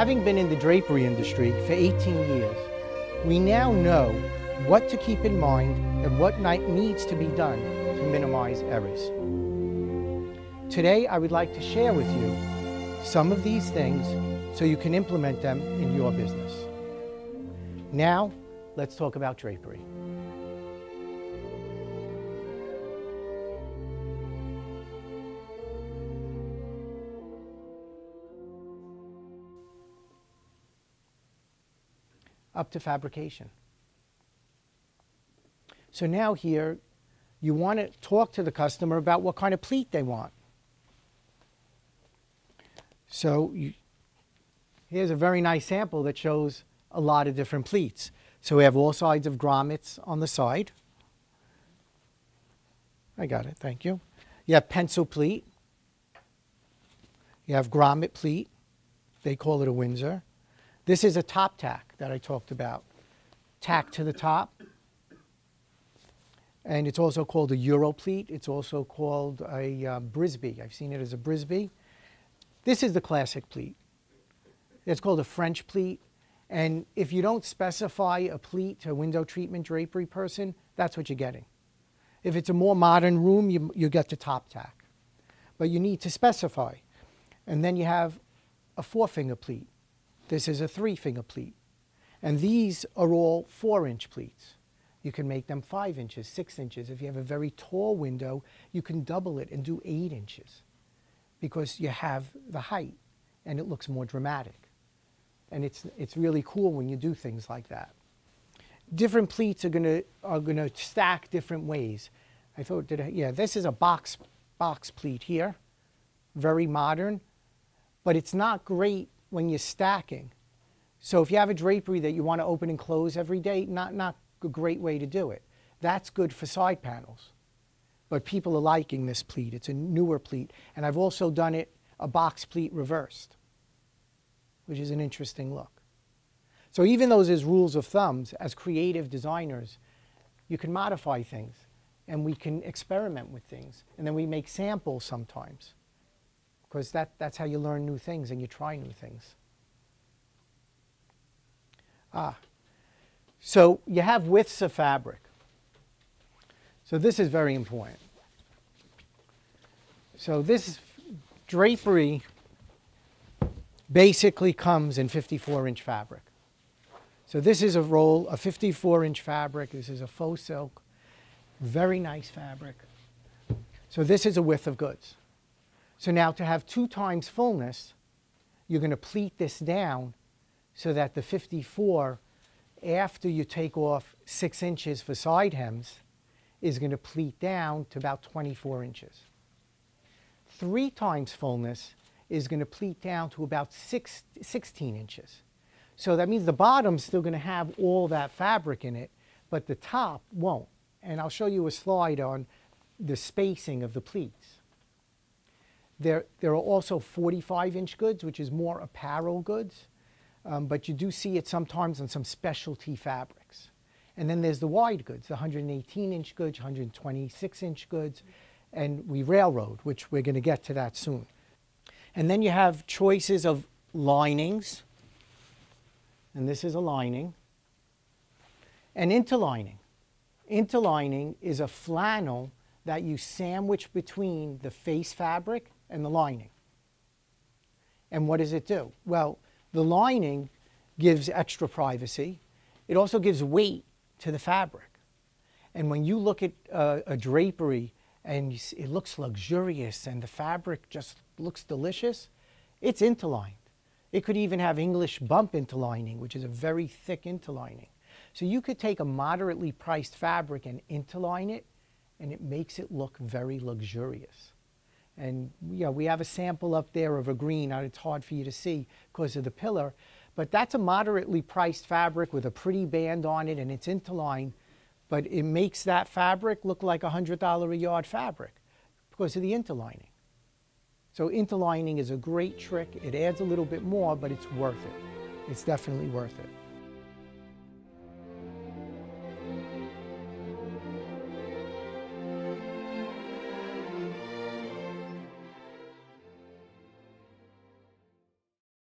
Having been in the drapery industry for 18 years, we now know what to keep in mind and what needs to be done to minimize errors. Today, I would like to share with you some of these things so you can implement them in your business. Now, let's talk about drapery. Up to fabrication. So now here, you want to talk to the customer about what kind of pleat they want. So here's a very nice sample that shows a lot of different pleats. So we have all sides of grommets on the side. I got it, thank you. You have pencil pleat. You have grommet pleat. They call it a Windsor. This is a top tack that I talked about. Tack to the top. And it's also called a Euro pleat. It's also called a Brisbee. I've seen it as a Brisbee. This is the classic pleat. It's called a French pleat. And if you don't specify a pleat to a window treatment drapery person, that's what you're getting. If it's a more modern room, you get the top tack. But you need to specify. And then you have a 4-finger pleat. This is a 3-finger pleat. And these are all 4-inch pleats. You can make them 5 inches, 6 inches. If you have a very tall window, you can double it and do 8 inches because you have the height and it looks more dramatic. And it's really cool when you do things like that. Different pleats are gonna stack different ways. I thought, this is a box pleat here, very modern, but it's not great when you're stacking. So if you have a drapery that you want to open and close every day, not a great way to do it. That's good for side panels. But people are liking this pleat. It's a newer pleat. And I've also done it a box pleat reversed, which is an interesting look. So even though there's rules of thumbs, as creative designers, you can modify things and we can experiment with things. And then we make samples sometimes because that's how you learn new things and you try new things. So you have widths of fabric. So this is very important. So this drapery basically comes in 54-inch fabric. So this is a roll of 54-inch fabric. This is a faux silk, very nice fabric. So this is a width of goods. So now to have 2 times fullness, you're going to pleat this down so that the 54, after you take off 6 inches for side hems, is going to pleat down to about 24 inches. 3 times fullness is going to pleat down to about 16 inches. So that means the bottom's still going to have all that fabric in it, but the top won't. And I'll show you a slide on the spacing of the pleats. There are also 45-inch goods, which is more apparel goods, but you do see it sometimes on some specialty fabrics. And then there's the wide goods, the 118-inch goods, 126-inch goods, and we railroad, which we're going to get to that soon. And then you have choices of linings, and this is a lining, and interlining. Interlining is a flannel that you sandwich between the face fabric and the lining. And what does it do? Well, the lining gives extra privacy. It also gives weight to the fabric. And when you look at a drapery and it looks luxurious and the fabric just looks delicious, it's interlined. It could even have English bump interlining, which is a very thick interlining. So you could take a moderately priced fabric and interline it, and it makes it look very luxurious. And we have a sample up there of a green. It's hard for you to see because of the pillar, but that's a moderately priced fabric with a pretty band on it, and it's interlined, but it makes that fabric look like $100 a yard fabric because of the interlining. So interlining is a great trick. It adds a little bit more, but it's worth it. It's definitely worth it.